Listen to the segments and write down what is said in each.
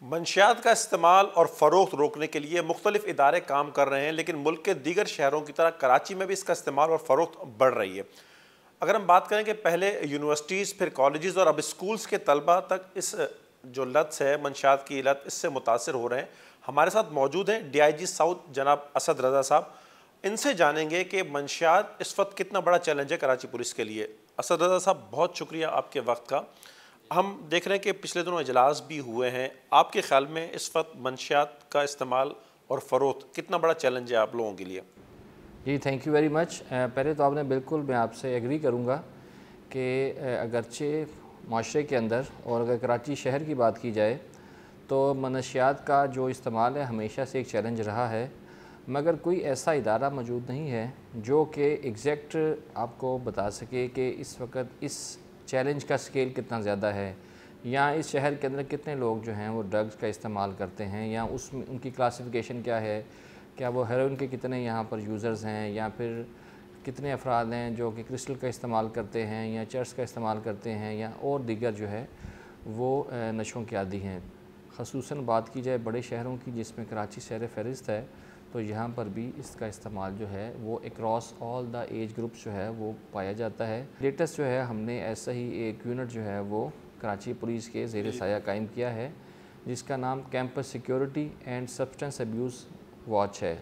منشیات کا استعمال اور فروخت روکنے کے لیے مختلف ادارے کام کر رہے ہیں، لیکن ملک کے دیگر شہروں کی طرح کراچی میں بھی اس کا استعمال اور فروخت بڑھ رہی ہے۔ اگر ہم بات کریں کہ پہلے یونیورسٹیز، پھر کالجز اور اب اسکولز کے طلبہ تک اس جو لت ہے، منشیات کی لت، اس سے متاثر ہو رہے ہیں۔ ہمارے ساتھ موجود ہیں ڈی آئی جی ساؤتھ جناب اسد رضا صاحب۔ ان سے جانیں گے کہ منشیات اس وقت کتنا بڑا چیلنج ہے کراچی پولیس کے لیے۔ اسد رضا صاحب، بہت شکریہ آپ کے وقت کا۔ ہم دیکھ رہے ہیں کہ پچھلے دنوں اجلاس بھی ہوئے ہیں، آپ کے خیال میں اس وقت منشیات کا استعمال اور فروخت کتنا بڑا چیلنج ہے آپ لوگوں کے لیے؟ جی تھینک یو ویری مچ۔ پہلے تو آپ نے بالکل، میں آپ سے ایگری کروں گا کہ اگرچہ معاشرے کے اندر اور اگر کراچی شہر کی بات کی جائے تو منشیات کا جو استعمال ہے ہمیشہ سے ایک چیلنج رہا ہے، مگر کوئی ایسا ادارہ موجود نہیں ہے جو کہ ایگزیکٹ آپ کو بتا سکے کہ اس وقت اس چیلنج کا سکیل کتنا زیادہ ہے، یا اس شہر کے اندر کتنے لوگ جو ہیں وہ ڈرگز کا استعمال کرتے ہیں، یا اس میں ان کی کلاسیفیکیشن کیا ہے، کیا وہ ہیروئن کے کتنے یہاں پر یوزرز ہیں، یا پھر کتنے افراد ہیں جو کہ کرسٹل کا استعمال کرتے ہیں یا چرس کا استعمال کرتے ہیں یا اور دیگر جو ہے وہ نشوں کے عادی ہیں۔ خصوصاً بات کی جائے بڑے شہروں کی جس میں کراچی سیر فہرست ہے، تو یہاں پر بھی اس کا استعمال جو ہے وہ اکراس آل دا ایج گروپس جو ہے وہ پایا جاتا ہے۔ لیٹسٹ جو ہے ہم نے ایسا ہی ایک یونٹ جو ہے وہ کراچی پولیس کے زیر سایہ قائم کیا ہے، جس کا نام campus security and substance abuse watch ہے،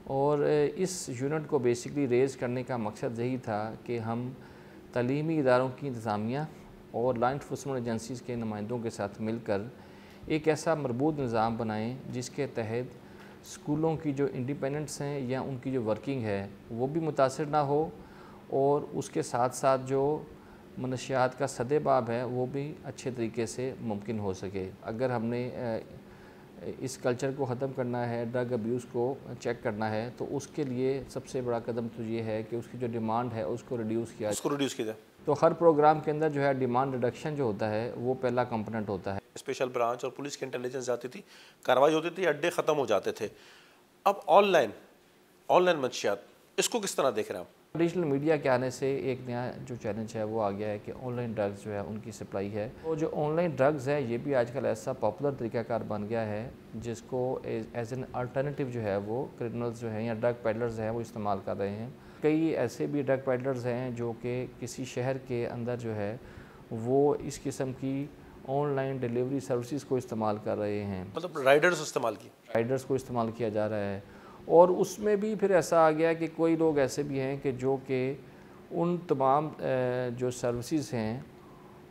اور اس یونٹ کو بیسکلی ریز کرنے کا مقصد یہی تھا کہ ہم تعلیمی اداروں کی انتظامیہ اور لا انفورسمنٹ ایجنسیز کے نمائندوں کے ساتھ مل کر ایک ایسا مربوط نظام بنائیں جس کے تحت اسکولوں کی جو انڈیپینڈنٹس ہیں یا ان کی جو ورکنگ ہے وہ بھی متاثر نہ ہو، اور اس کے ساتھ ساتھ جو منشیات کا سد باب ہے وہ بھی اچھے طریقے سے ممکن ہو سکے۔ اگر ہم نے اس کلچر کو ختم کرنا ہے، ڈرگ ابیوز کو چیک کرنا ہے، تو اس کے لیے سب سے بڑا قدم تو یہ ہے کہ اس کی جو ڈیمانڈ ہے اس کو ریڈیوس کیا جائے۔ تو ہر پروگرام کے اندر جو ہے ڈیمانڈ ریڈکشن جو ہوتا ہے وہ پہلا کمپوننٹ ہوتا ہے۔ اسپیشل برانچ اور پولیس کی انٹیلیجنس جاتی تھی، کارروائی ہوتی تھی، اڈے ختم ہو جاتے تھے۔ اب آن لائن منشیات، اس کو کس طرح دیکھ رہے ہیں آپ؟ ڈیجیٹل میڈیا کے آنے سے ایک نیا جو چیلنج ہے وہ آ گیا ہے کہ آن لائن ڈرگز جو ہے ان کی سپلائی ہے، اور جو آن لائن ڈرگز ہے یہ بھی آج کل ایسا پاپولر طریقہ کار بن گیا ہے جس کو ایز این الٹرنیٹیو جو ہے وہ کرمنلز جو ہیں یا ڈرگ پیڈلرز ہیں وہ استعمال کر رہے ہیں۔ کئی ایسے بھی ڈرگ پیڈلرز ہیں جو کہ کسی شہر کے اندر جو ہے وہ اس قسم کی آن لائن ڈیلیوری سروسز کو استعمال کر رہے ہیں، مطلب رائڈرز کو استعمال کیا جا رہا ہے۔ اور اس میں بھی پھر ایسا آ گیا کہ کوئی لوگ ایسے بھی ہیں کہ جو کہ ان تمام جو سروسز ہیں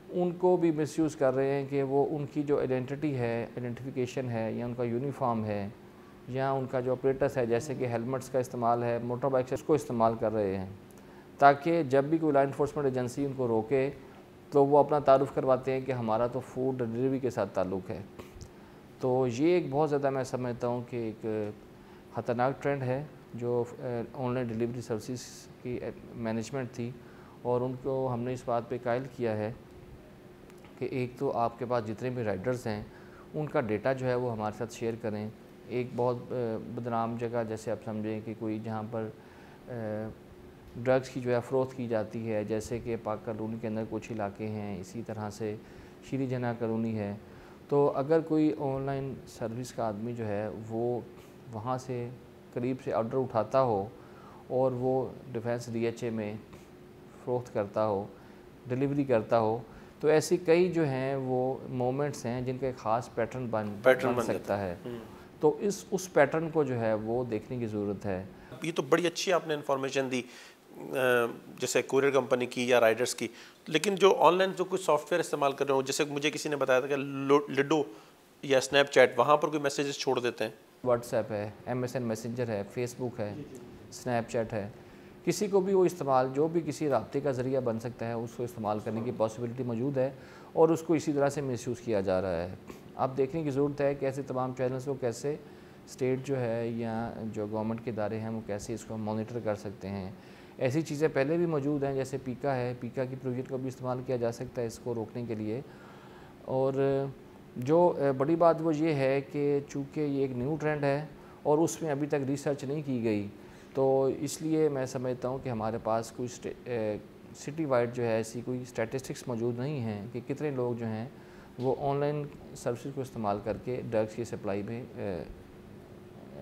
ان کو بھی مس یوز کر رہے ہیں کہ وہ ان کی جو آئیڈینٹیفیکیشن ہے یا ان کا یونیفارم ہے یا ان کا جو اپریٹس ہے، جیسے کہ ہیلمٹس کا استعمال ہے، موٹر بائکس، اس کو استعمال کر رہے ہیں، تاکہ جب بھی کوئی لا انفورسمنٹ ایجنسی ان کو روکے تو وہ اپنا تعارف کرواتے ہیں کہ ہمارا تو فوڈ ڈلیوری کے ساتھ تعلق ہے۔ تو یہ ایک بہت زیادہ میں سمجھتا ہوں کہ ایک خطرناک ٹرینڈ ہے جو آن لائن ڈیلیوری سروسز کی مینجمنٹ تھی، اور ان کو ہم نے اس بات پہ قائل کیا ہے کہ ایک تو آپ کے پاس جتنے بھی رائڈرز ہیں ان کا ڈیٹا جو ہے وہ ہمارے ساتھ شیئر کریں۔ ایک بہت بدنام جگہ جیسے آپ سمجھیں کہ کوئی جہاں پر ڈرگز کی جو ہے فروخت کی جاتی ہے، جیسے کہ پاک کالونی کے اندر کچھ علاقے ہیں، اسی طرح سے شیری جناح کالونی ہے، تو اگر کوئی آن لائن سروس کا آدمی جو ہے وہ وہاں سے قریب سے آرڈر اٹھاتا ہو اور وہ ڈیفینس ڈی ایچ اے میں فروخت کرتا ہو، ڈیلیوری کرتا ہو، تو ایسی کئی جو ہیں وہ مومنٹس ہیں جن کا ایک خاص پیٹرن بن سکتا ہے۔ تو اس پیٹرن کو جو ہے وہ دیکھنے کی ضرورت ہے۔ یہ تو بڑی اچھی آپ نے انفارمیشن دی، جیسے کوریئر کمپنی کی یا رائڈرز کی، لیکن جو آن لائن جو کوئی سافٹ ویئر استعمال کر رہے ہوں، جیسے مجھے کسی نے بتایا تھا کہ لڈو یا اسنیپ چیٹ، وہاں پر کوئی میسیجز چھوڑ دیتے ہیں، واٹس ایپ ہے، ایم ایس این میسنجر ہے، فیس بک ہے، اسنیپ چیٹ ہے، کسی کو بھی وہ استعمال، جو بھی کسی رابطے کا ذریعہ بن سکتا ہے اس کو استعمال کرنے کی پاسبلٹی موجود ہے، اور اس کو اسی طرح سے مس یوز کیا جا رہا ہے۔ اب دیکھنے کی ضرورت ہے کہ ایسے تمام چینلز کو کیسے اسٹیٹ جو ہے یا جو گورنمنٹ کے ادارے ہیں وہ کیسے اس کو مانیٹر کر سکتے ہیں۔ ایسی چیزیں پہلے بھی موجود ہیں، جیسے پیکا ہے، پیکا کی پروویژن کو بھی استعمال کیا جا سکتا ہے اس کو روکنے کے لیے۔ اور جو بڑی بات وہ یہ ہے کہ چونکہ یہ ایک نیو ٹرینڈ ہے اور اس میں ابھی تک ریسرچ نہیں کی گئی، تو اس لیے میں سمجھتا ہوں کہ ہمارے پاس کوئی سٹی وائڈ جو ہے ایسی کوئی اسٹیٹسٹکس موجود نہیں ہیں کہ کتنے لوگ جو ہیں وہ آن لائن سروسز کو استعمال کر کے ڈرگس کی سپلائی میں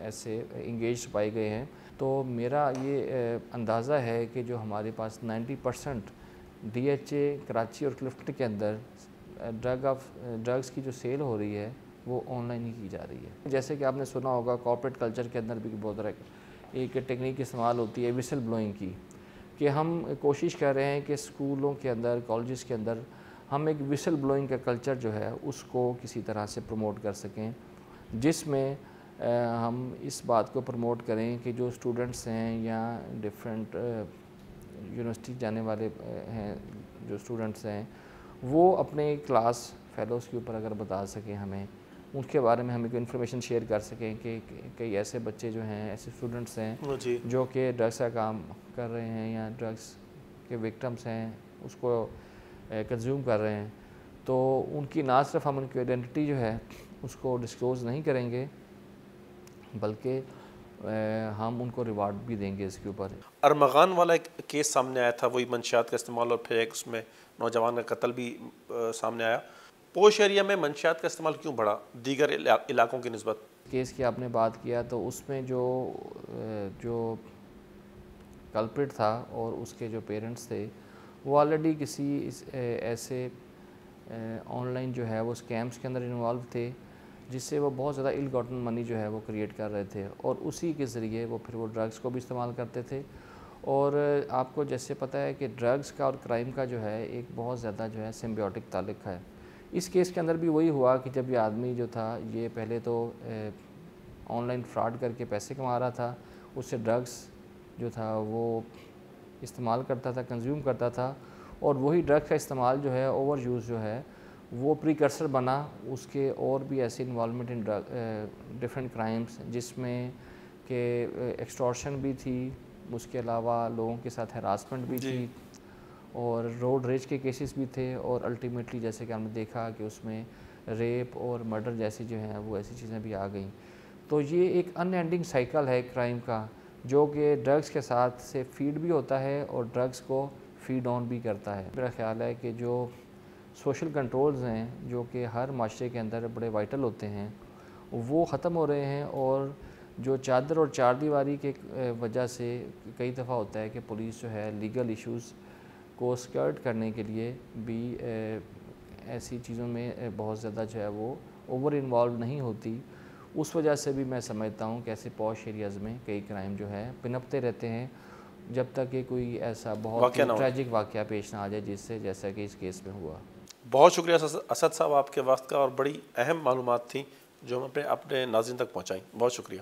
ایسے انگیج پائے گئے ہیں۔ تو میرا یہ اندازہ ہے کہ جو ہمارے پاس 90% ڈی ایچ اے کراچی اور کلفٹن کے اندر ڈرگس کی جو سیل ہو رہی ہے وہ آن لائن ہی کی جا رہی ہے۔ جیسے کہ آپ نے سنا ہوگا کارپوریٹ کلچر کے اندر بھی بہت طرح ایک ٹیکنیک استعمال ہوتی ہے وسل بلوئنگ کی، کہ ہم کوشش کر رہے ہیں کہ اسکولوں کے اندر، کالجز کے اندر ہم ایک وسل بلوئنگ کا کلچر جو ہے اس کو کسی طرح سے پروموٹ کر سکیں، جس میں ہم اس بات کو پروموٹ کریں کہ جو اسٹوڈنٹس ہیں یا ڈفرینٹ یونیورسٹی جانے والے ہیں جو اسٹوڈنٹس ہیں، وہ اپنے کلاس فیلوز کے اوپر اگر بتا سکیں ہمیں، ان کے بارے میں ہمیں کوئی انفارمیشن شیئر کر سکیں کہ کئی ایسے بچے جو ہیں، ایسے اسٹوڈنٹس ہیں جو کہ ڈرگس کا کام کر رہے ہیں یا ڈرگس کے وکٹمس ہیں، اس کو کنزیوم کر رہے ہیں، تو ان کی نہ صرف ہم ان کی آئیڈینٹی جو ہے اس کو ڈسکلوز نہیں کریں گے، بلکہ ہم ان کو ریوارڈ بھی دیں گے اس کے اوپر۔ ارمغان والا ایک کیس سامنے آیا تھا، وہی منشیات کا استعمال اور پھر ایک اس میں نوجوان کا قتل بھی سامنے آیا۔ پوش ایریا میں منشیات کا استعمال کیوں بڑھا دیگر علاقوں کی نسبت؟ کیس کی آپ نے بات کیا تو اس میں جو کلپریٹ تھا اور اس کے جو پیرنٹس تھے وہ آلریڈی کسی ایسے آن لائن جو ہے وہ اسکیمس کے اندر انوالو تھے، جس سے وہ بہت زیادہ اِل گاٹن منی جو ہے وہ کریٹ کر رہے تھے، اور اسی کے ذریعے وہ پھر وہ ڈرگس کو بھی استعمال کرتے تھے۔ اور آپ کو جیسے پتہ ہے کہ ڈرگس کا اور کرائم کا جو ہے ایک بہت زیادہ جو ہے سمبیوٹک تعلق ہے۔ اس کیس کے اندر بھی وہی ہوا کہ جب یہ آدمی جو تھا یہ پہلے تو آن لائن فراڈ کر کے پیسے کما رہا تھا، اس سے ڈرگس جو تھا وہ استعمال کرتا تھا، کنزیوم کرتا تھا، اور وہی ڈرگ کا استعمال جو ہے اوور یوز جو ہے وہ پریکرسر بنا اس کے اور بھی ایسی انوالومنٹ ان ڈفرینٹ کرائمس، جس میں کہ ایکسٹورشن بھی تھی، اس کے علاوہ لوگوں کے ساتھ ہراسمنٹ بھی تھی، اور روڈ ریج کے کیسز بھی تھے، اور الٹیمیٹلی جیسے کہ ہم نے دیکھا کہ اس میں ریپ اور مرڈر جیسی جو ہیں وہ ایسی چیزیں بھی آ گئیں۔ تو یہ ایک ان اینڈنگ سائیکل ہے کرائم کا، جو کہ ڈرگس کے ساتھ سے فیڈ بھی ہوتا ہے اور ڈرگس کو فیڈ آن بھی کرتا ہے۔ میرا خیال ہے کہ جو سوشل کنٹرولز ہیں جو کہ ہر معاشرے کے اندر بڑے وائٹل ہوتے ہیں وہ ختم ہو رہے ہیں، اور جو چادر اور چار دیواری کے وجہ سے کئی دفعہ ہوتا ہے کہ پولیس جو ہے لیگل ایشوز کو سکرٹ کرنے کے لیے بھی ایسی چیزوں میں بہت زیادہ جو ہے وہ اوور انوالو نہیں ہوتی۔ اس وجہ سے بھی میں سمجھتا ہوں کہ ایسے پوش ایریاز میں کئی کرائم جو ہے پنپتے رہتے ہیں، جب تک کہ کوئی ایسا بہت ٹریجک واقعہ پیش نہ آ جائے، جس سے جیسا کہ اس کیس میں ہوا۔ بہت شکریہ اسد صاحب آپ کے وقت کا، اور بڑی اہم معلومات تھیں جو ہم اپنے ناظرین تک پہنچائیں۔ بہت شکریہ۔